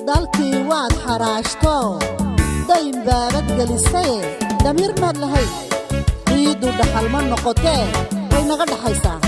dalkii waad xaraashto dayn baabad gelisay damiir maad lahayd ciidu dhaxal ma noqotee way naga dhaxaysaa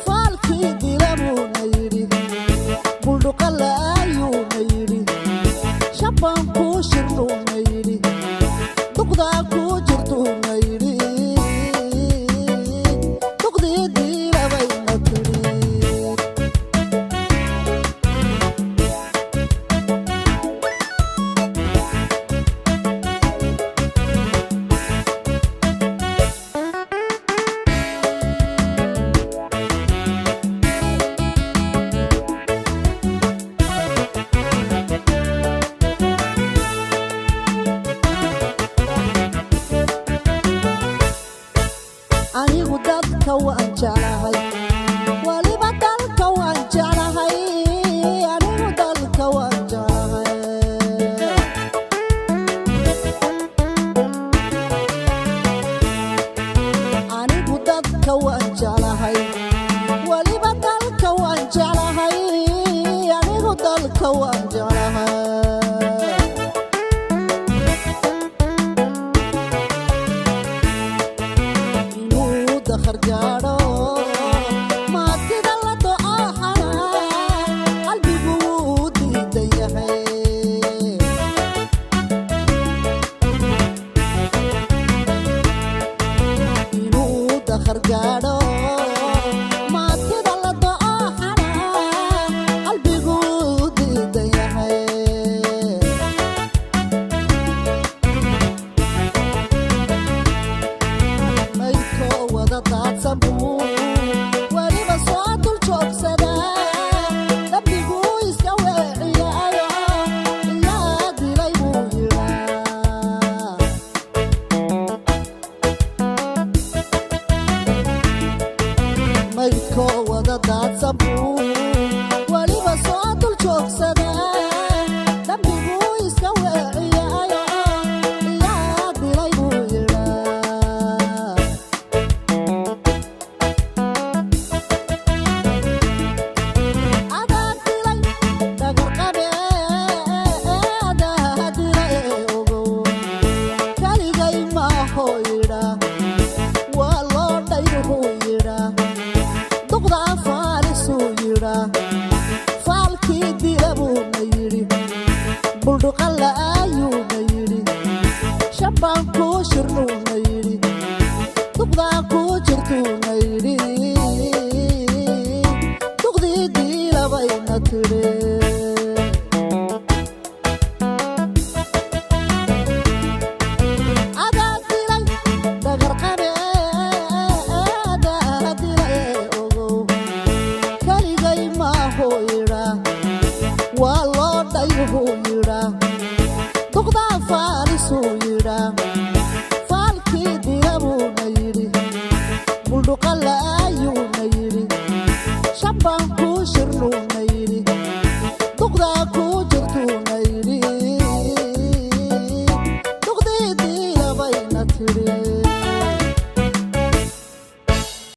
falki wada daadsan buu waliba soo dul joogsadaa dambiguu iska weeciyaayo yaa dilay buu yidhaa adaa dilay dhagarqabe adaa dilay ogow kaligay maaho yidhaa waa loo dhayruhuu yidhaa duqdaa faarisuu yidhaa faalkii dila buuna yidhi buldhuqalla ayuuna yidhi shabbaan kuu shirnuuna yidhi duqdaa kuu jirtuuna yidhi duqdii diilabayna tidhi adaa dilay dhagarqabe adaa dilay ogow kaligay maaho yidhaa waa loo dhayruhuu yidhaa duqdaa faarisuu yidhaa